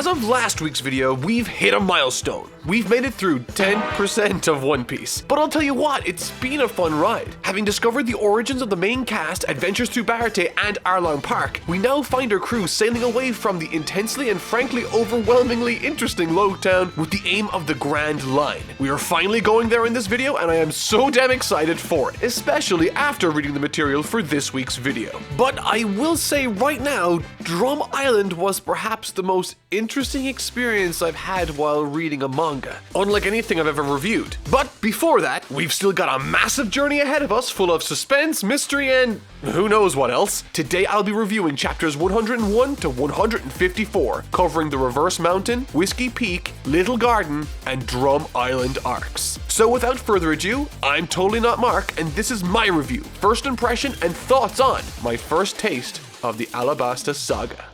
As of last week's video, we've hit a milestone. We've made it through 10% of One Piece. But I'll tell you what, it's been a fun ride. Having discovered the origins of the main cast, adventures through Barate and Arlong Park, we now find our crew sailing away from the intensely and frankly overwhelmingly interesting Log Town with the aim of the Grand Line. We are finally going there in this video, and I am so damn excited for it, especially after reading the material for this week's video. But I will say right now, Drum Island was perhaps the most interesting experience I've had while reading a manga, unlike anything I've ever reviewed. But before that, we've still got a massive journey ahead of us full of suspense, mystery, and who knows what else. Today I'll be reviewing chapters 101 to 154, covering the Reverse Mountain, Whisky Peak, Little Garden, and Drum Island arcs. So without further ado, I'm Totally Not Mark, and this is my review, first impression, and thoughts on my first taste of the Alabasta Saga.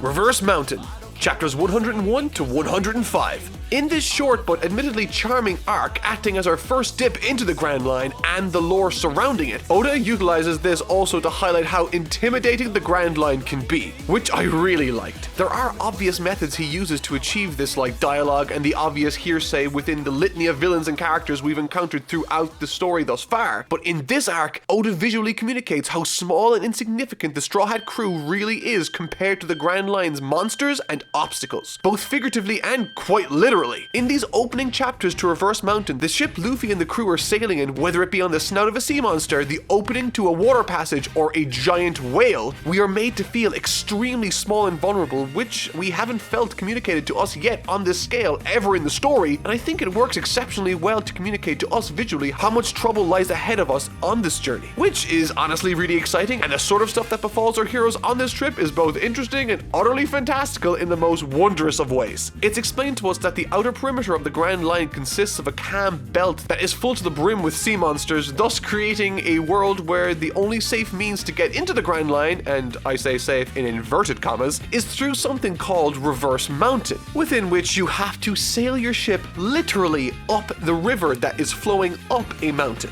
Reverse Mountain, chapters 101 to 105. In this short but admittedly charming arc, acting as our first dip into the Grand Line and the lore surrounding it, Oda utilizes this also to highlight how intimidating the Grand Line can be, which I really liked. There are obvious methods he uses to achieve this, like dialogue and the obvious hearsay within the litany of villains and characters we've encountered throughout the story thus far, but in this arc, Oda visually communicates how small and insignificant the Straw Hat crew really is compared to the Grand Line's monsters and obstacles, both figuratively and quite literally. In these opening chapters to Reverse Mountain, the ship Luffy and the crew are sailing in, whether it be on the snout of a sea monster, the opening to a water passage, or a giant whale, we are made to feel extremely small and vulnerable, which we haven't felt communicated to us yet on this scale ever in the story, and I think it works exceptionally well to communicate to us visually how much trouble lies ahead of us on this journey, which is honestly really exciting, and the sort of stuff that befalls our heroes on this trip is both interesting and utterly fantastical in the most wondrous of ways. It's explained to us that the outer perimeter of the Grand Line consists of a calm belt that is full to the brim with sea monsters, thus creating a world where the only safe means to get into the Grand Line, and I say safe in inverted commas, is through something called Reverse Mountain, within which you have to sail your ship literally up the river that is flowing up a mountain.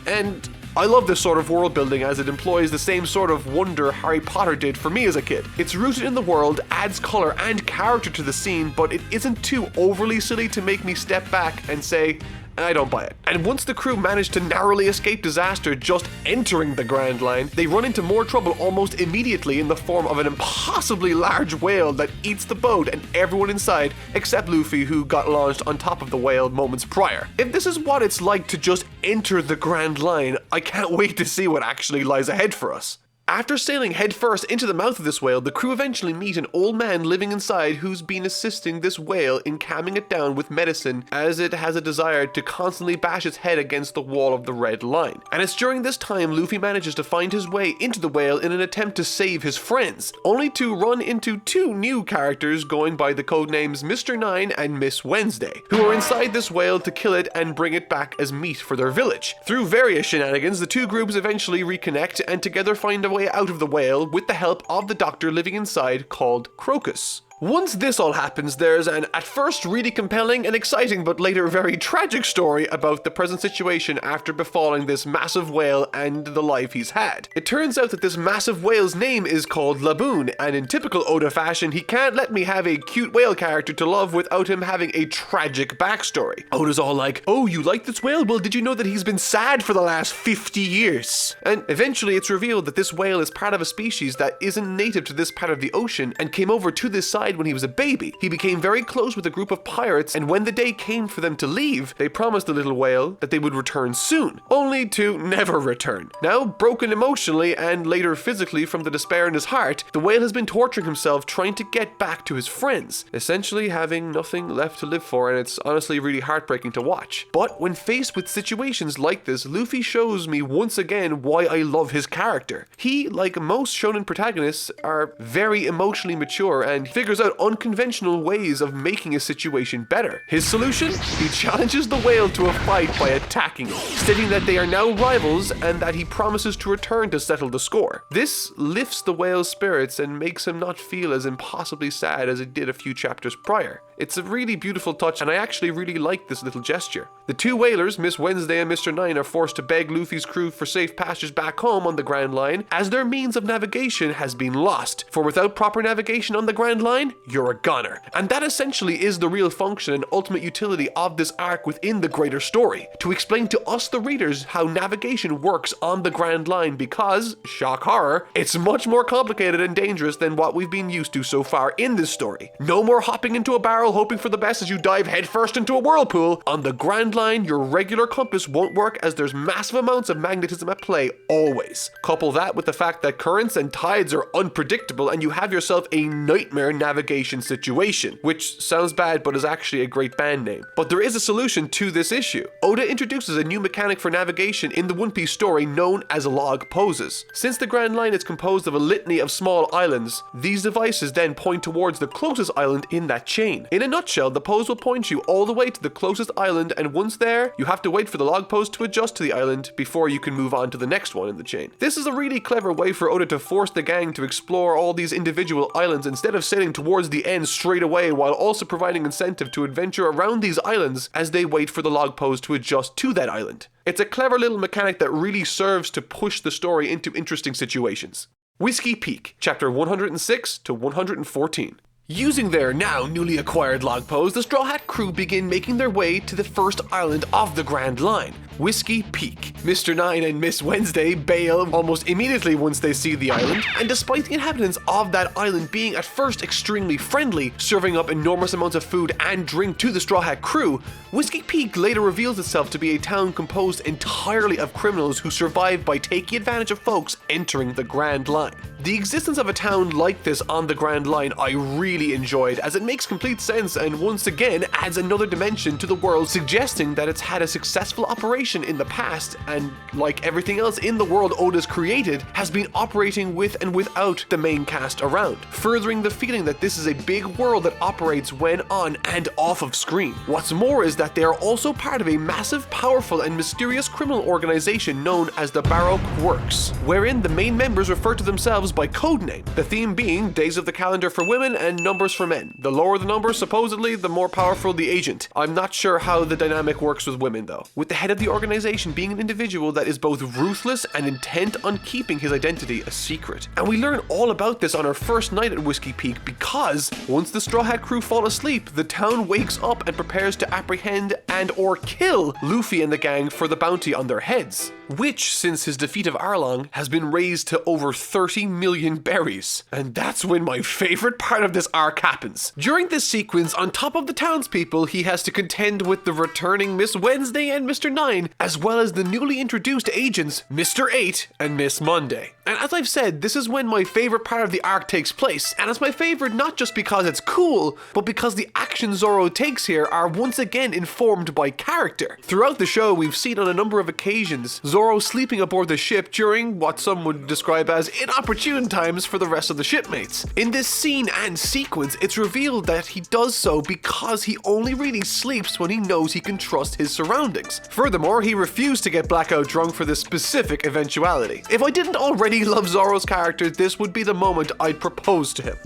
And I love this sort of world building as it employs the same sort of wonder Harry Potter did for me as a kid. It's rooted in the world, adds color and character to the scene, but it isn't too overly silly to make me step back and say, I don't buy it. And once the crew manage to narrowly escape disaster just entering the Grand Line, they run into more trouble almost immediately in the form of an impossibly large whale that eats the boat and everyone inside except Luffy, who got launched on top of the whale moments prior. If this is what it's like to just enter the Grand Line, I can't wait to see what actually lies ahead for us. After sailing headfirst into the mouth of this whale, the crew eventually meet an old man living inside who's been assisting this whale in calming it down with medicine, as it has a desire to constantly bash its head against the wall of the Red Line. And it's during this time Luffy manages to find his way into the whale in an attempt to save his friends, only to run into two new characters going by the codenames Mr. Nine and Miss Wednesday, who are inside this whale to kill it and bring it back as meat for their village. Through various shenanigans, the two groups eventually reconnect and together find a way out of the whale with the help of the doctor living inside called Crocus. Once this all happens, there's an at first really compelling and exciting but later very tragic story about the present situation after befalling this massive whale and the life he's had. It turns out that this massive whale's name is called Laboon, and in typical Oda fashion, he can't let me have a cute whale character to love without him having a tragic backstory. Oda's all like, oh, you like this whale? Well, did you know that he's been sad for the last 50 years? And eventually it's revealed that this whale is part of a species that isn't native to this part of the ocean and came over to this side when he was a baby. He became very close with a group of pirates, and when the day came for them to leave, they promised the little whale that they would return soon, only to never return. Now, broken emotionally and later physically from the despair in his heart, the whale has been torturing himself trying to get back to his friends, essentially having nothing left to live for, and it's honestly really heartbreaking to watch. But when faced with situations like this, Luffy shows me once again why I love his character. He, like most shonen protagonists, are very emotionally mature and figures out unconventional ways of making a situation better. His solution? He challenges the whale to a fight by attacking it, stating that they are now rivals and that he promises to return to settle the score. This lifts the whale's spirits and makes him not feel as impossibly sad as it did a few chapters prior. It's a really beautiful touch, and I actually really like this little gesture. The two whalers, Miss Wednesday and Mr. Nine, are forced to beg Luffy's crew for safe passage back home on the Grand Line, as their means of navigation has been lost. For without proper navigation on the Grand Line, you're a goner. And that essentially is the real function and ultimate utility of this arc within the greater story, to explain to us the readers how navigation works on the Grand Line, because, shock horror, it's much more complicated and dangerous than what we've been used to so far in this story. No more hopping into a barrel hoping for the best as you dive headfirst into a whirlpool. On the Grand Line, your regular compass won't work as there's massive amounts of magnetism at play always. Couple that with the fact that currents and tides are unpredictable, and you have yourself a nightmare navigation situation, which sounds bad but is actually a great band name. But there is a solution to this issue. Oda introduces a new mechanic for navigation in the One Piece story known as log poses. Since the Grand Line is composed of a litany of small islands, these devices then point towards the closest island in that chain. In a nutshell, the pose will point you all the way to the closest island, and once there, you have to wait for the log pose to adjust to the island before you can move on to the next one in the chain. This is a really clever way for Oda to force the gang to explore all these individual islands instead of sailing towards the end straight away, while also providing incentive to adventure around these islands as they wait for the log pose to adjust to that island. It's a clever little mechanic that really serves to push the story into interesting situations. Whisky Peak, chapter 106 to 114. Using their now newly acquired log pose, the Straw Hat crew begin making their way to the first island of the Grand Line, Whisky Peak. Mr. Nine and Miss Wednesday bail almost immediately once they see the island, and despite the inhabitants of that island being at first extremely friendly, serving up enormous amounts of food and drink to the Straw Hat crew, Whisky Peak later reveals itself to be a town composed entirely of criminals who survive by taking advantage of folks entering the Grand Line. The existence of a town like this on the Grand Line I really enjoyed, as it makes complete sense and once again adds another dimension to the world, suggesting that it's had a successful operation in the past, and like everything else in the world Oda's created, has been operating with and without the main cast around, furthering the feeling that this is a big world that operates when on and off of screen. What's more is that they are also part of a massive, powerful and mysterious criminal organization known as the Baroque Works, wherein the main members refer to themselves by codename, the theme being days of the calendar for women and numbers for men. The lower the number, supposedly, the more powerful the agent. I'm not sure how the dynamic works with women though, with the head of the organization being an individual that is both ruthless and intent on keeping his identity a secret. And we learn all about this on our first night at Whisky Peak, because once the Straw Hat crew fall asleep, the town wakes up and prepares to apprehend and or kill Luffy and the gang for the bounty on their heads, which, since his defeat of Arlong, has been raised to over 30 million berries. And that's when my favorite part of this arc happens. During this sequence, on top of the townspeople, he has to contend with the returning Miss Wednesday and Mr. Nine, as well as the newly introduced agents, Mr. 8 and Miss Monday. And as I've said, this is when my favorite part of the arc takes place, and it's my favorite not just because it's cool, but because the actions Zoro takes here are once again informed by character. Throughout the show, we've seen on a number of occasions Zoro sleeping aboard the ship during what some would describe as inopportune times for the rest of the shipmates. In this scene and sequence, it's revealed that he does so because he only really sleeps when he knows he can trust his surroundings. Furthermore, he refused to get blackout drunk for this specific eventuality. If I didn't already love Zoro's character, this would be the moment I'd propose to him.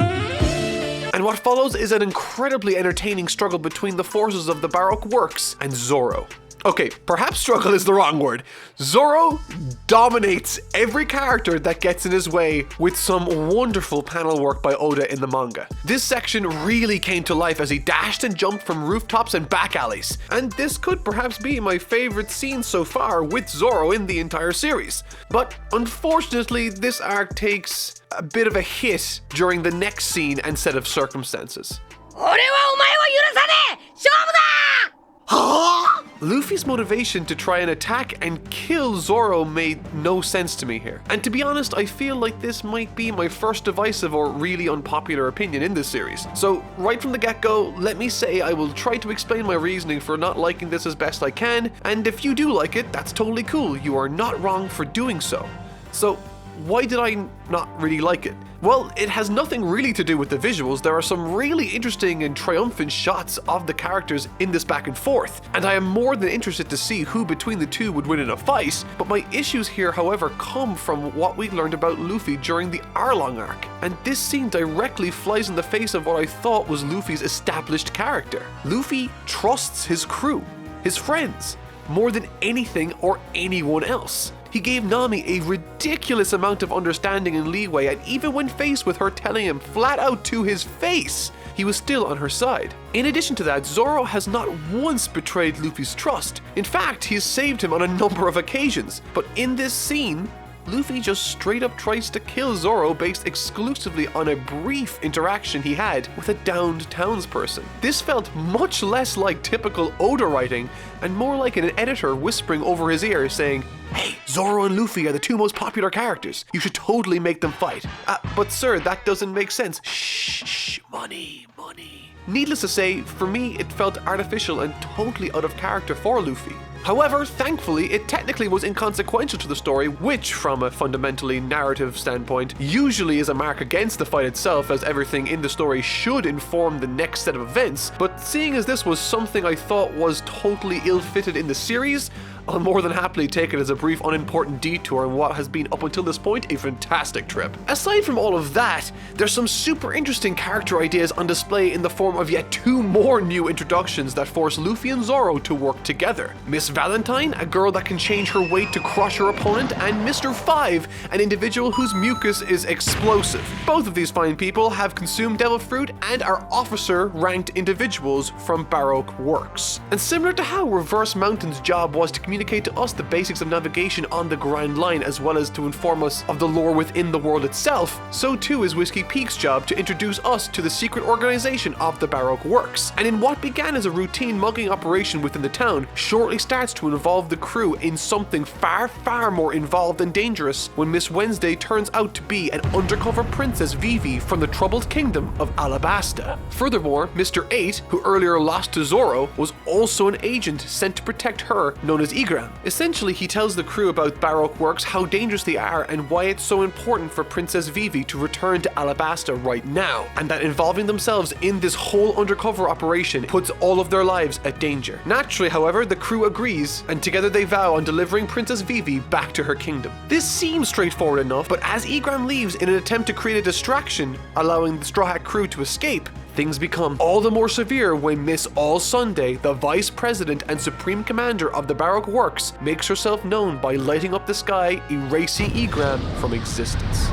And what follows is an incredibly entertaining struggle between the forces of the Baroque Works and Zoro. Okay, perhaps struggle is the wrong word. Zoro dominates every character that gets in his way with some wonderful panel work by Oda in the manga. This section really came to life as he dashed and jumped from rooftops and back alleys, and this could perhaps be my favorite scene so far with Zoro in the entire series. But unfortunately, this arc takes a bit of a hit during the next scene and set of circumstances. Luffy's motivation to try and attack and kill Zoro made no sense to me here. And to be honest, I feel like this might be my first divisive or really unpopular opinion in this series. So right from the get-go, let me say I will try to explain my reasoning for not liking this as best I can, and if you do like it, that's totally cool. You are not wrong for doing so. So why did I not really like it? Well, it has nothing really to do with the visuals. There are some really interesting and triumphant shots of the characters in this back and forth, and I am more than interested to see who between the two would win in a fight, but my issues here, however, come from what we learned about Luffy during the Arlong arc, and this scene directly flies in the face of what I thought was Luffy's established character. Luffy trusts his crew, his friends, more than anything or anyone else. He gave Nami a ridiculous amount of understanding and leeway, and even when faced with her telling him flat out to his face, he was still on her side. In addition to that, Zoro has not once betrayed Luffy's trust. In fact, he has saved him on a number of occasions. But in this scene, Luffy just straight up tries to kill Zoro based exclusively on a brief interaction he had with a downed townsperson. This felt much less like typical Oda writing and more like an editor whispering over his ear saying, "Hey, Zoro and Luffy are the two most popular characters. You should totally make them fight." But sir, that doesn't make sense. Shh, money. Needless to say, for me, it felt artificial and totally out of character for Luffy. However, thankfully, it technically was inconsequential to the story, which, from a fundamentally narrative standpoint, usually is a mark against the fight itself, as everything in the story should inform the next set of events. But seeing as this was something I thought was totally ill-fitted in the series, I'll more than happily take it as a brief unimportant detour in what has been up until this point a fantastic trip. Aside from all of that, there's some super interesting character ideas on display in the form of yet two more new introductions that force Luffy and Zoro to work together. Miss Valentine, a girl that can change her weight to crush her opponent, and Mr. 5, an individual whose mucus is explosive. Both of these fine people have consumed devil fruit and are officer-ranked individuals from Baroque Works. And similar to how Reverse Mountain's job was to communicate to us the basics of navigation on the Grand Line as well as to inform us of the lore within the world itself, so too is Whisky Peak's job to introduce us to the secret organization of the Baroque Works. And in what began as a routine mugging operation within the town, shortly starts to involve the crew in something far more involved and dangerous when Miss Wednesday turns out to be an undercover Princess Vivi from the troubled kingdom of Alabasta. Furthermore, Mr. 8, who earlier lost to Zoro, was also an agent sent to protect her, known as Igram. Essentially, he tells the crew about Baroque Works, how dangerous they are, and why it's so important for Princess Vivi to return to Alabasta right now, and that involving themselves in this whole undercover operation puts all of their lives at danger. Naturally, however, the crew agrees, and together they vow on delivering Princess Vivi back to her kingdom. This seems straightforward enough, but as Igram leaves in an attempt to create a distraction, allowing the Straw Hat crew to escape, things become all the more severe when Miss All Sunday, the Vice President and Supreme Commander of the Baroque Works, makes herself known by lighting up the sky, erasing Igram from existence.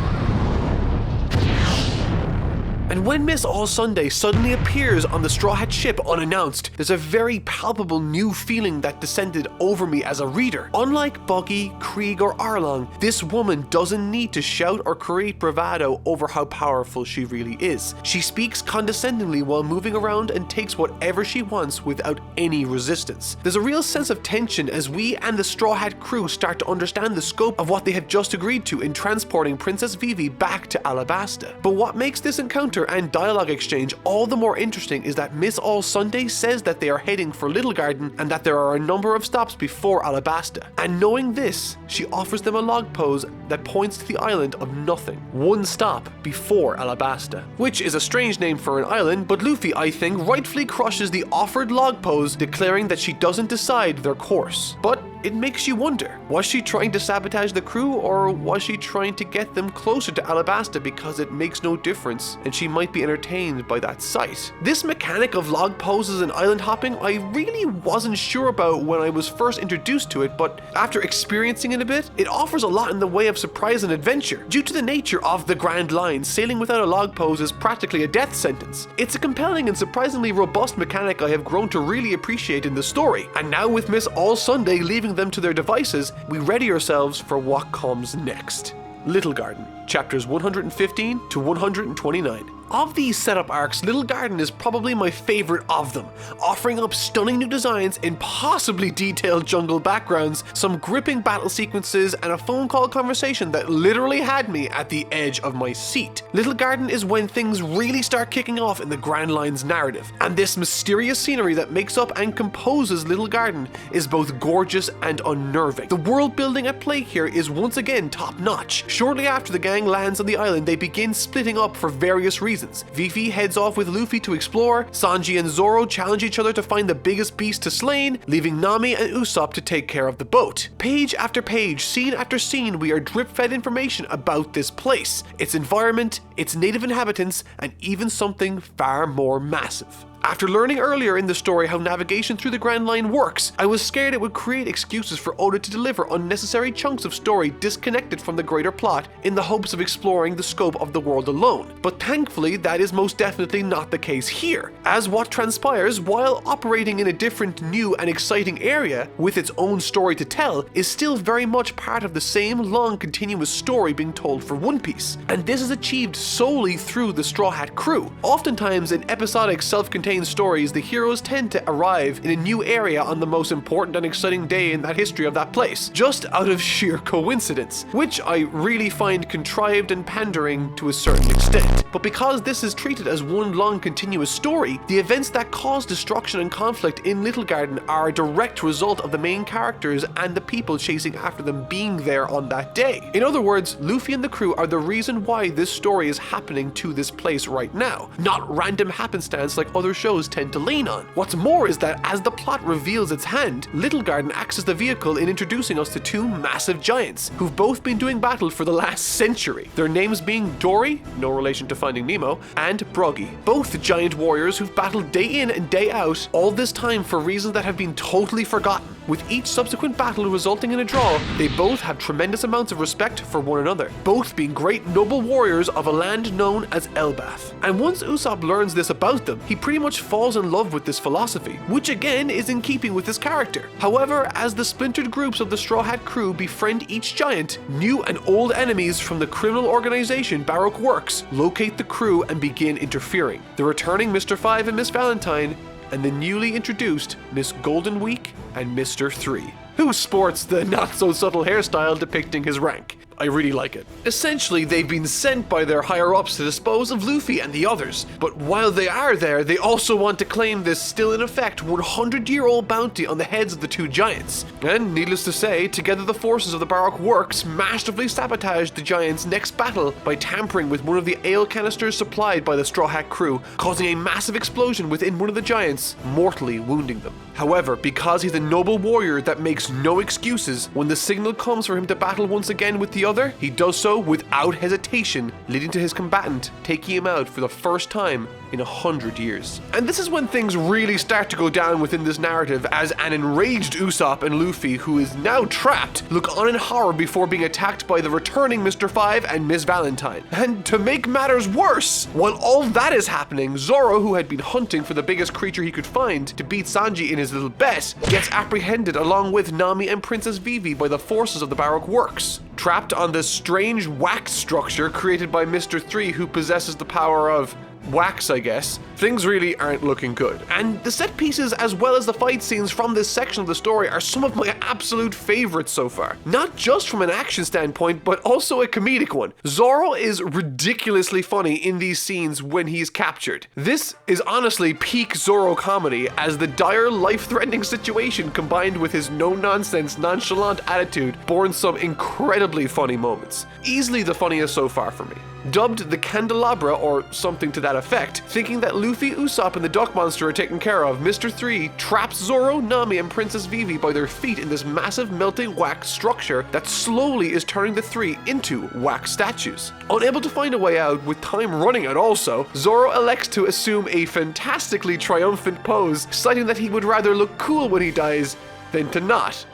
And when Miss All Sunday suddenly appears on the Straw Hat ship unannounced, there's a very palpable new feeling that descended over me as a reader. Unlike Buggy, Krieg, or Arlong, this woman doesn't need to shout or create bravado over how powerful she really is. She speaks condescendingly while moving around and takes whatever she wants without any resistance. There's a real sense of tension as we and the Straw Hat crew start to understand the scope of what they have just agreed to in transporting Princess Vivi back to Alabasta. But what makes this encounter and dialogue exchange all the more interesting is that Miss All Sunday says that they are heading for Little Garden and that there are a number of stops before Alabasta. And knowing this, she offers them a log pose that points to the island of nothing, one stop before Alabasta, which is a strange name for an island, but Luffy, I think, rightfully crushes the offered log pose, declaring that she doesn't decide their course. But it makes you wonder, was she trying to sabotage the crew, or was she trying to get them closer to Alabasta because it makes no difference and she might be entertained by that sight? This mechanic of log poses and island hopping I really wasn't sure about when I was first introduced to it, but after experiencing it a bit, it offers a lot in the way of surprise and adventure. Due to the nature of the Grand Line, sailing without a log pose is practically a death sentence. It's a compelling and surprisingly robust mechanic I have grown to really appreciate in the story. And now with Miss All Sunday leaving them to their devices, we ready ourselves for what comes next. Little Garden, chapters 115 to 129. Of these setup arcs, Little Garden is probably my favorite of them, offering up stunning new designs, impossibly detailed jungle backgrounds, some gripping battle sequences, and a phone call conversation that literally had me at the edge of my seat. Little Garden is when things really start kicking off in the Grand Line's narrative, and this mysterious scenery that makes up and composes Little Garden is both gorgeous and unnerving. The world building at play here is once again top notch. Shortly after the gang lands on the island, they begin splitting up for various reasons. Vivi heads off with Luffy to explore, Sanji and Zoro challenge each other to find the biggest beast to slay, leaving Nami and Usopp to take care of the boat. Page after page, scene after scene, we are drip-fed information about this place, its environment, its native inhabitants, and even something far more massive. After learning earlier in the story how navigation through the Grand Line works, I was scared it would create excuses for Oda to deliver unnecessary chunks of story disconnected from the greater plot in the hopes of exploring the scope of the world alone. But thankfully, that is most definitely not the case here, as what transpires while operating in a different, new and exciting area with its own story to tell is still very much part of the same long continuous story being told for One Piece. And this is achieved solely through the Straw Hat crew. Oftentimes in episodic self-contained stories, the heroes tend to arrive in a new area on the most important and exciting day in that history of that place, just out of sheer coincidence, which I really find contrived and pandering to a certain extent. But because this is treated as one long continuous story, the events that cause destruction and conflict in Little Garden are a direct result of the main characters and the people chasing after them being there on that day. In other words, Luffy and the crew are the reason why this story is happening to this place right now, not random happenstance like other shows tend to lean on. What's more is that as the plot reveals its hand, Little Garden acts as the vehicle in introducing us to two massive giants who've both been doing battle for the last century. Their names being Dory, no relation to Finding Nemo, and Broggy, both giant warriors who've battled day in and day out, all this time for reasons that have been totally forgotten. With each subsequent battle resulting in a draw, they both have tremendous amounts of respect for one another, both being great noble warriors of a land known as Elbaf. And once Usopp learns this about them, he pretty much falls in love with this philosophy, which again is in keeping with his character. However, as the splintered groups of the Straw Hat crew befriend each giant, new and old enemies from the criminal organization Baroque Works locate the crew and begin interfering. The returning Mr. 5 and Miss Valentine, and the newly introduced Miss Golden Week and Mr. 3, who sports the not-so-subtle hairstyle depicting his rank. I really like it. Essentially, they've been sent by their higher-ups to dispose of Luffy and the others, but while they are there, they also want to claim this still in effect 100-year-old bounty on the heads of the two giants. And needless to say, together the forces of the Baroque Works masterfully sabotaged the giants' next battle by tampering with one of the ale canisters supplied by the Straw Hat crew, causing a massive explosion within one of the giants, mortally wounding them. However, because he's a noble warrior that makes no excuses, when the signal comes for him to battle once again with the other, he does so without hesitation, leading to his combatant taking him out for the first time in 100 years. And this is when things really start to go down within this narrative, as an enraged Usopp and Luffy, who is now trapped, look on in horror before being attacked by the returning Mr. 5 and Miss Valentine. And to make matters worse, while all that is happening, Zoro, who had been hunting for the biggest creature he could find to beat Sanji in his little bet, gets apprehended along with Nami and Princess Vivi by the forces of the Baroque Works. Trapped on this strange wax structure created by Mr. 3, who possesses the power of wax, I guess, things really aren't looking good. And the set pieces as well as the fight scenes from this section of the story are some of my absolute favorites so far. Not just from an action standpoint, but also a comedic one. Zoro is ridiculously funny in these scenes when he's captured. This is honestly peak Zoro comedy, as the dire life-threatening situation combined with his no-nonsense, nonchalant attitude born some incredibly funny moments. Easily the funniest so far for me. Dubbed the Candelabra or something to that effect, thinking that Luffy, Usopp, and the Duck Monster are taken care of, Mr. 3 traps Zoro, Nami, and Princess Vivi by their feet in this massive melting wax structure that slowly is turning the three into wax statues. Unable to find a way out, with time running out also, Zoro elects to assume a fantastically triumphant pose, citing that he would rather look cool when he dies than to not.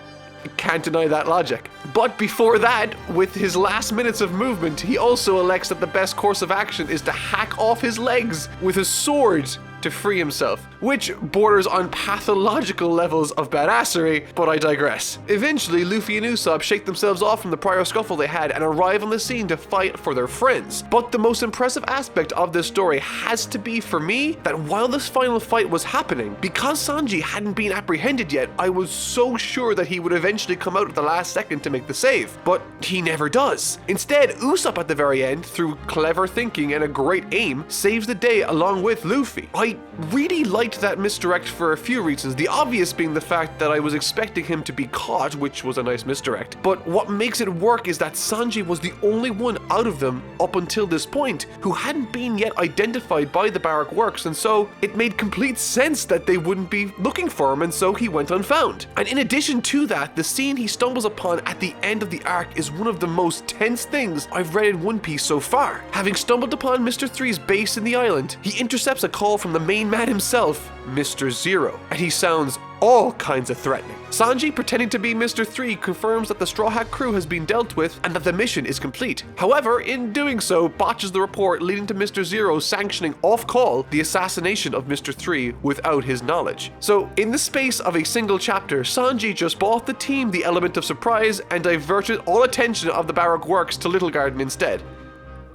Can't deny that logic. But before that, with his last minutes of movement, he also elects that the best course of action is to hack off his legs with a sword to free himself, which borders on pathological levels of badassery, but I digress. Eventually, Luffy and Usopp shake themselves off from the prior scuffle they had and arrive on the scene to fight for their friends. But the most impressive aspect of this story has to be, for me, that while this final fight was happening, because Sanji hadn't been apprehended yet, I was so sure that he would eventually come out at the last second to make the save, but he never does. Instead, Usopp at the very end, through clever thinking and a great aim, saves the day along with Luffy. I really liked that misdirect for a few reasons, the obvious being the fact that I was expecting him to be caught, which was a nice misdirect, but what makes it work is that Sanji was the only one out of them up until this point who hadn't been yet identified by the Baroque Works, and so it made complete sense that they wouldn't be looking for him, and so he went unfound. And in addition to that, the scene he stumbles upon at the end of the arc is one of the most tense things I've read in One Piece so far. Having stumbled upon Mr. Three's base in the island, he intercepts a call from the main man himself, Mr. Zero, and he sounds all kinds of threatening. Sanji, pretending to be Mr. 3, confirms that the Straw Hat crew has been dealt with and that the mission is complete. However, in doing so, botches the report, leading to Mr. Zero sanctioning off-call the assassination of Mr. 3 without his knowledge. So, in the space of a single chapter, Sanji just bought the team the element of surprise and diverted all attention of the Baroque Works to Little Garden instead.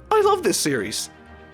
I love this series.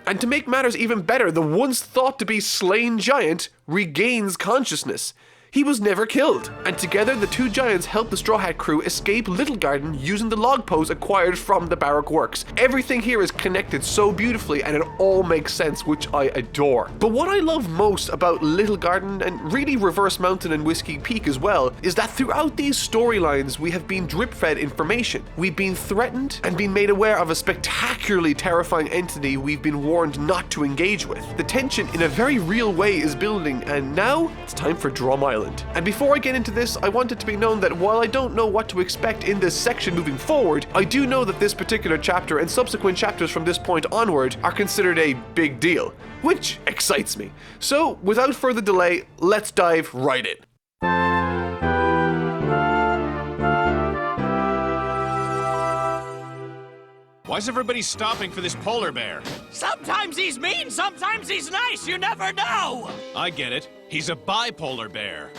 And to make matters even better, the once thought to be slain giant regains consciousness. He was never killed, and together the two giants help the Straw Hat crew escape Little Garden using the log post acquired from the Baroque Works. Everything here is connected so beautifully and it all makes sense, which I adore. But what I love most about Little Garden, and really Reverse Mountain and Whisky Peak as well, is that throughout these storylines we have been drip-fed information. We've been threatened and been made aware of a spectacularly terrifying entity we've been warned not to engage with. The tension in a very real way is building, and now it's time for Drum Island. And before I get into this, I want it to be known that while I don't know what to expect in this section moving forward, I do know that this particular chapter and subsequent chapters from this point onward are considered a big deal, which excites me. So, without further delay, let's dive right in. Why's everybody stopping for this polar bear? Sometimes he's mean, sometimes he's nice, you never know! I get it. He's a bipolar bear.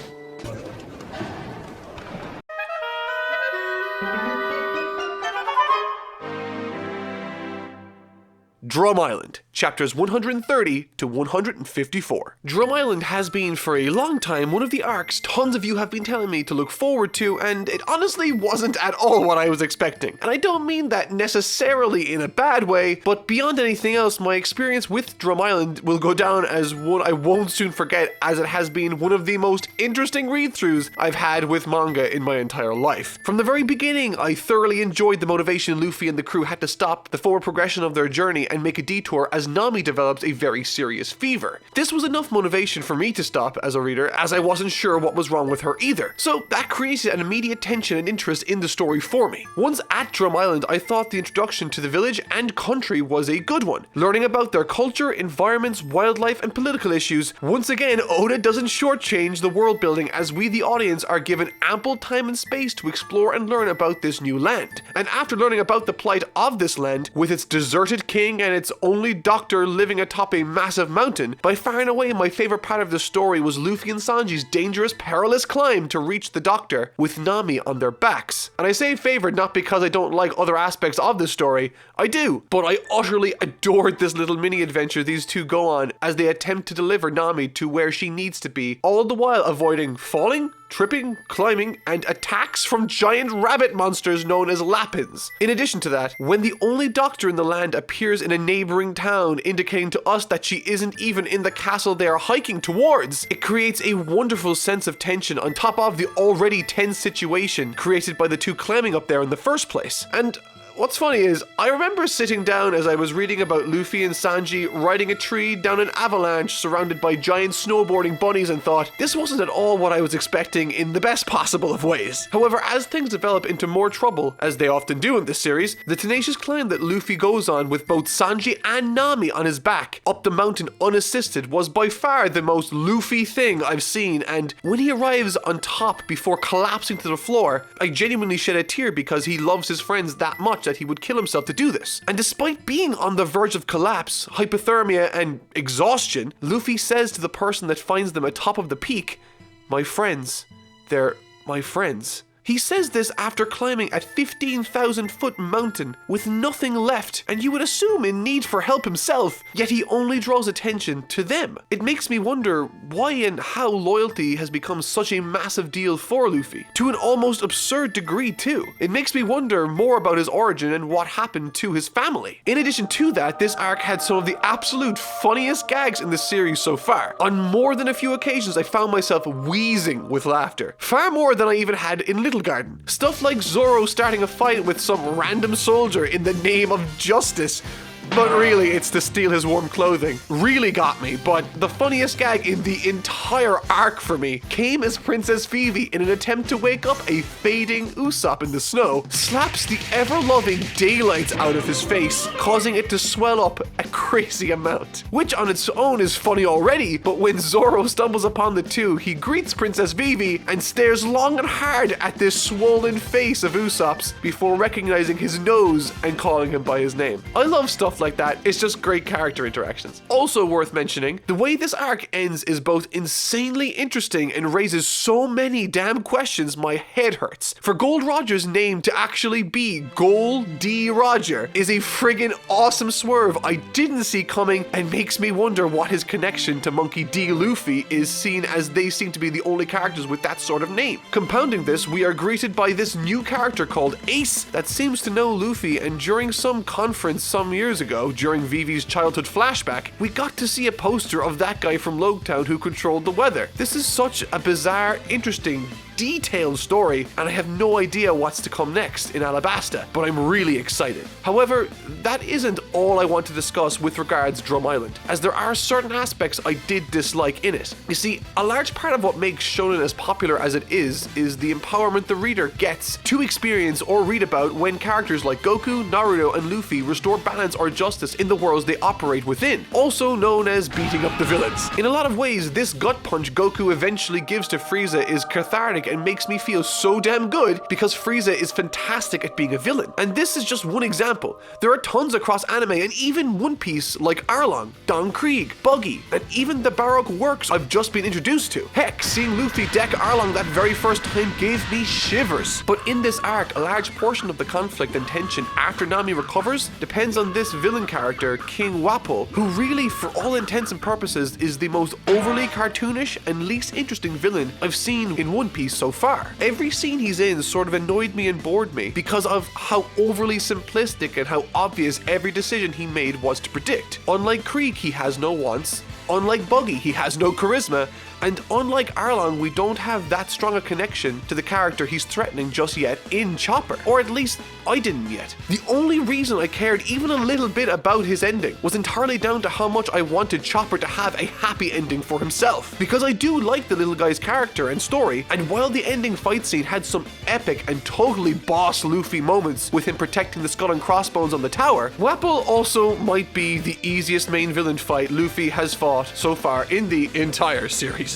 Drum Island, chapters 130 to 154. Drum Island has been for a long time one of the arcs tons of you have been telling me to look forward to, and it honestly wasn't at all what I was expecting. And I don't mean that necessarily in a bad way, but beyond anything else, my experience with Drum Island will go down as one I won't soon forget, as it has been one of the most interesting read-throughs I've had with manga in my entire life. From the very beginning, I thoroughly enjoyed the motivation Luffy and the crew had to stop the forward progression of their journey and make a detour as Nami develops a very serious fever. This was enough motivation for me to stop as a reader, as I wasn't sure what was wrong with her either. So that created an immediate tension and interest in the story for me. Once at Drum Island, I thought the introduction to the village and country was a good one. Learning about their culture, environments, wildlife, and political issues, once again, Oda doesn't shortchange the world building, as we the audience are given ample time and space to explore and learn about this new land. And after learning about the plight of this land, with its deserted king and its only doctor living atop a massive mountain, by far and away my favorite part of the story was Luffy and Sanji's dangerous, perilous climb to reach the doctor with Nami on their backs. And I say favorite not because I don't like other aspects of the story, I do, but I utterly adored this little mini adventure these two go on as they attempt to deliver Nami to where she needs to be, all the while avoiding falling, tripping, climbing, and attacks from giant rabbit monsters known as Lapins. In addition to that, when the only doctor in the land appears in a neighboring town, indicating to us that she isn't even in the castle they are hiking towards, it creates a wonderful sense of tension on top of the already tense situation created by the two climbing up there in the first place. And what's funny is, I remember sitting down as I was reading about Luffy and Sanji riding a tree down an avalanche surrounded by giant snowboarding bunnies and thought, this wasn't at all what I was expecting in the best possible of ways. However, as things develop into more trouble, as they often do in this series, the tenacious climb that Luffy goes on with both Sanji and Nami on his back up the mountain unassisted was by far the most Luffy thing I've seen, and when he arrives on top before collapsing to the floor, I genuinely shed a tear because he loves his friends that much much that he would kill himself to do this. And despite being on the verge of collapse, hypothermia, and exhaustion, Luffy says to the person that finds them atop of the peak, "My friends, they're my friends." He says this after climbing a 15,000-foot mountain with nothing left, and you would assume in need for help himself, yet he only draws attention to them. It makes me wonder why and how loyalty has become such a massive deal for Luffy, to an almost absurd degree too. It makes me wonder more about his origin and what happened to his family. In addition to that, this arc had some of the absolute funniest gags in the series so far. On more than a few occasions, I found myself wheezing with laughter, far more than I even had in Little Garden. Stuff like Zoro starting a fight with some random soldier in the name of justice, but really it's to steal his warm clothing, really got me. But the funniest gag in the entire arc for me came as Princess Vivi, in an attempt to wake up a fading Usopp in the snow, slaps the ever-loving daylights out of his face, causing it to swell up a crazy amount. Which on its own is funny already, but when Zoro stumbles upon the two, he greets Princess Vivi and stares long and hard at this swollen face of Usopp's before recognizing his nose and calling him by his name. I love stuff like that. It's just great character interactions. Also worth mentioning, the way this arc ends is both insanely interesting and raises so many damn questions my head hurts. For Gold Roger's name to actually be Gold D. Roger is a friggin' awesome swerve I didn't see coming, and makes me wonder what his connection to Monkey D. Luffy is, seen as they seem to be the only characters with that sort of name. Compounding this, we are greeted by this new character called Ace that seems to know Luffy, and during some conference some years ago, during Vivi's childhood flashback, we got to see a poster of that guy from Logtown who controlled the weather. This is such a bizarre, interesting, detailed story, and I have no idea what's to come next in Alabasta, but I'm really excited. However, that isn't all I want to discuss with regards Drum Island, as there are certain aspects I did dislike in it. You see, a large part of what makes shonen as popular as it is the empowerment the reader gets to experience or read about when characters like Goku, Naruto, and Luffy restore balance or justice in the worlds they operate within, also known as beating up the villains. In a lot of ways, this gut punch Goku eventually gives to Frieza is cathartic and makes me feel so damn good, because Frieza is fantastic at being a villain. And this is just one example. There are tons across anime and even One Piece like Arlong, Don Krieg, Buggy, and even the Baroque Works I've just been introduced to. Heck, seeing Luffy deck Arlong that very first time gave me shivers. But in this arc, a large portion of the conflict and tension after Nami recovers depends on this villain character, King Wapol, who really, for all intents and purposes, is the most overly cartoonish and least interesting villain I've seen in One Piece so far. Every scene he's in sort of annoyed me and bored me because of how overly simplistic and how obvious every decision he made was to predict. Unlike Krieg, he has no wants. Unlike Buggy, he has no charisma. And unlike Arlong, we don't have that strong a connection to the character he's threatening just yet in Chopper. Or at least, I didn't yet. The only reason I cared even a little bit about his ending was entirely down to how much I wanted Chopper to have a happy ending for himself. Because I do like the little guy's character and story, and while the ending fight scene had some epic and totally boss Luffy moments with him protecting the skull and crossbones on the tower, Wapol also might be the easiest main villain fight Luffy has fought so far in the entire series.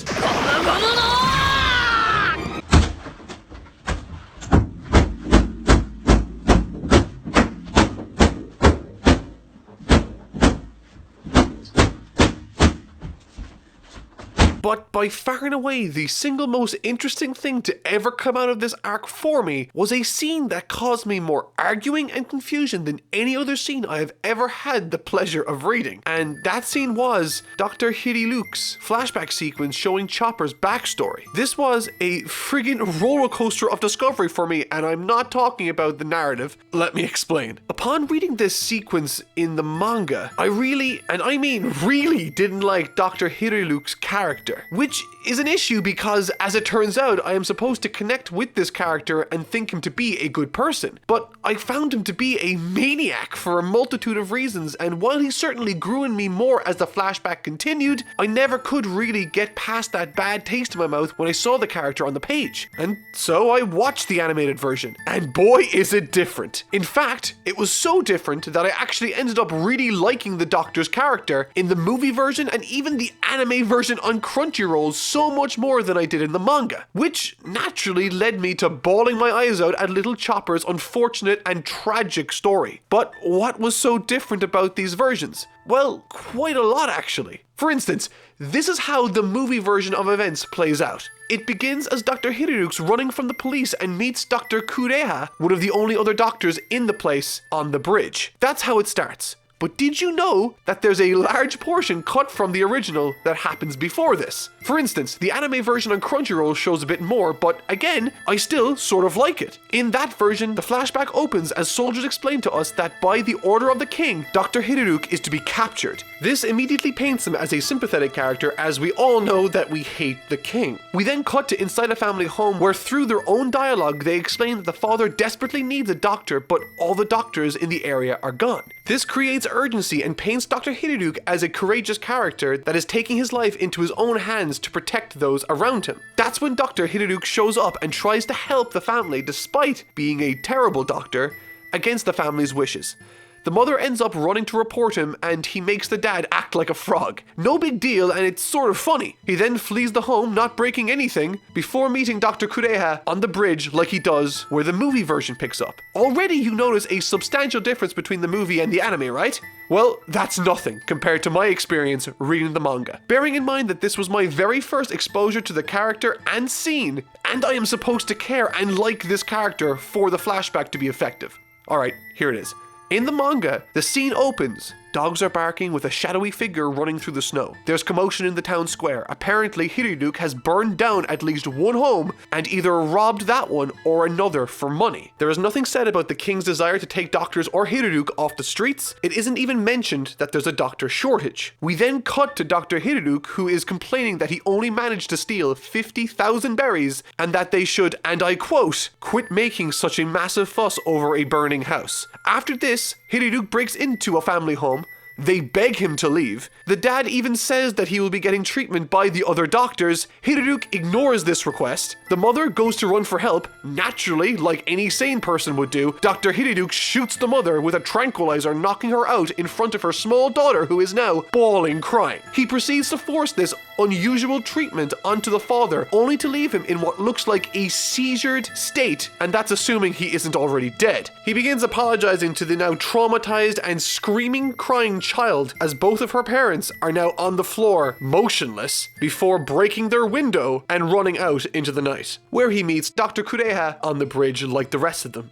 But by far and away, the single most interesting thing to ever come out of this arc for me was a scene that caused me more arguing and confusion than any other scene I have ever had the pleasure of reading. And that scene was Dr. Hiriluk's flashback sequence showing Chopper's backstory. This was a friggin' roller coaster of discovery for me, and I'm not talking about the narrative. Let me explain. Upon reading this sequence in the manga, I really, and I mean really, didn't like Dr. Hiriluk's character. Which is an issue because, as it turns out, I am supposed to connect with this character and think him to be a good person. But I found him to be a maniac for a multitude of reasons, and while he certainly grew in me more as the flashback continued, I never could really get past that bad taste in my mouth when I saw the character on the page. And so I watched the animated version, and boy is it different. In fact, it was so different that I actually ended up really liking the Doctor's character in the movie version and even the anime version on Crunchyroll so much more than I did in the manga, which naturally led me to bawling my eyes out at little Chopper's unfortunate and tragic story. But what was so different about these versions? Well, quite a lot actually. For instance, this is how the movie version of events plays out. It begins as Dr. Hiruru's running from the police and meets Dr. Kureha, one of the only other doctors in the place, on the bridge. That's how it starts. But did you know that there's a large portion cut from the original that happens before this? For instance, the anime version on Crunchyroll shows a bit more, but again, I still sort of like it. In that version, the flashback opens as soldiers explain to us that by the order of the king, Dr. Hiruruk is to be captured. This immediately paints him as a sympathetic character, as we all know that we hate the king. We then cut to inside a family home where through their own dialogue, they explain that the father desperately needs a doctor, but all the doctors in the area are gone. This creates urgency and paints Dr. Hiruruk as a courageous character that is taking his life into his own hands to protect those around him. That's when Dr. Hiruruk shows up and tries to help the family despite being a terrible doctor against the family's wishes. The mother ends up running to report him and he makes the dad act like a frog. No big deal, and it's sort of funny. He then flees the home, not breaking anything, before meeting Dr. Kureha on the bridge like he does where the movie version picks up. Already you notice a substantial difference between the movie and the anime, right? Well, that's nothing compared to my experience reading the manga. Bearing in mind that this was my very first exposure to the character and scene, and I am supposed to care and like this character for the flashback to be effective. Alright, here it is. In the manga, the scene opens. Dogs are barking with a shadowy figure running through the snow. There's commotion in the town square. Apparently, Hiruruk has burned down at least one home and either robbed that one or another for money. There is nothing said about the king's desire to take doctors or Hiruruk off the streets. It isn't even mentioned that there's a doctor shortage. We then cut to Dr. Hiruruk, who is complaining that he only managed to steal 50,000 berries and that they should, and I quote, quit making such a massive fuss over a burning house. After this, Hiruruk breaks into a family home. They beg him to leave. The dad even says that he will be getting treatment by the other doctors. Hiruruk ignores this request. The mother goes to run for help. Naturally, like any sane person would do, Dr. Hiruruk shoots the mother with a tranquilizer, knocking her out in front of her small daughter, who is now bawling, crying. He proceeds to force this unusual treatment onto the father, only to leave him in what looks like a seizured state, and that's assuming he isn't already dead. He begins apologizing to the now traumatized and screaming, crying child, as both of her parents are now on the floor, motionless, before breaking their window and running out into the night, where he meets Dr. Kureha on the bridge like the rest of them.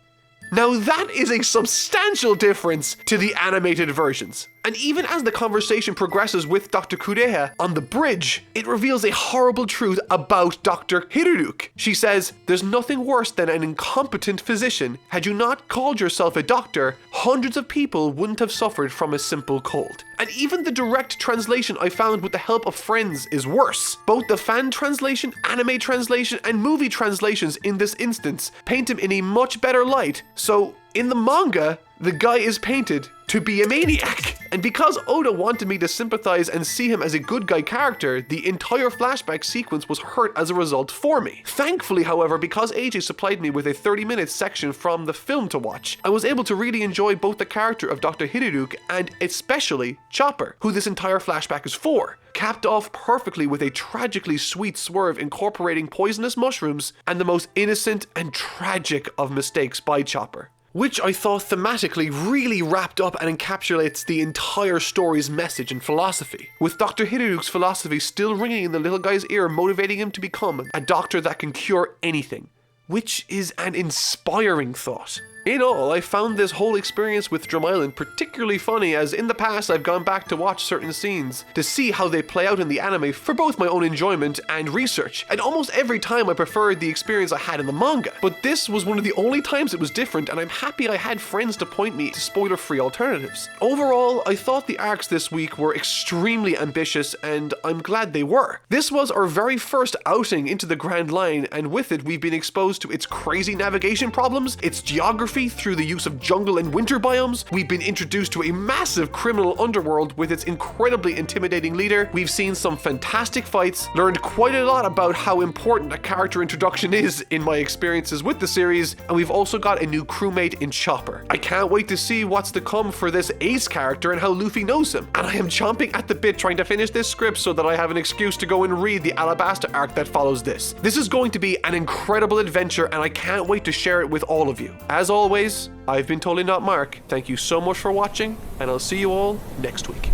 Now that is a substantial difference to the animated versions. And even as the conversation progresses with Dr. Kureha on the bridge, it reveals a horrible truth about Dr. Hiruruk. She says, there's nothing worse than an incompetent physician. Had you not called yourself a doctor, hundreds of people wouldn't have suffered from a simple cold. And even the direct translation I found with the help of friends is worse. Both the fan translation, anime translation, and movie translations in this instance paint him in a much better light. So, in the manga, the guy is painted to be a maniac. And because Oda wanted me to sympathize and see him as a good guy character, the entire flashback sequence was hurt as a result for me. Thankfully, however, because AJ supplied me with a 30-minute section from the film to watch, I was able to really enjoy both the character of Dr. Hiruruk and especially Chopper, who this entire flashback is for. Capped off perfectly with a tragically sweet swerve incorporating poisonous mushrooms and the most innocent and tragic of mistakes by Chopper, which I thought thematically really wrapped up and encapsulates the entire story's message and philosophy, with Dr. Hiruruk's philosophy still ringing in the little guy's ear, motivating him to become a doctor that can cure anything, which is an inspiring thought. In all, I found this whole experience with Drum Island particularly funny, as in the past I've gone back to watch certain scenes to see how they play out in the anime for both my own enjoyment and research, and almost every time I preferred the experience I had in the manga. But this was one of the only times it was different, and I'm happy I had friends to point me to spoiler-free alternatives. Overall, I thought the arcs this week were extremely ambitious, and I'm glad they were. This was our very first outing into the Grand Line, and with it we've been exposed to its crazy navigation problems, its geography through the use of jungle and winter biomes. We've been introduced to a massive criminal underworld with its incredibly intimidating leader. We've seen some fantastic fights, learned quite a lot about how important a character introduction is in my experiences with the series, and we've also got a new crewmate in Chopper. I can't wait to see what's to come for this Ace character and how Luffy knows him. And I am chomping at the bit trying to finish this script so that I have an excuse to go and read the Alabasta arc that follows this. This is going to be an incredible adventure and I can't wait to share it with all of you. As always, I've been Totally Not Mark. Thank you so much for watching and I'll see you all next week.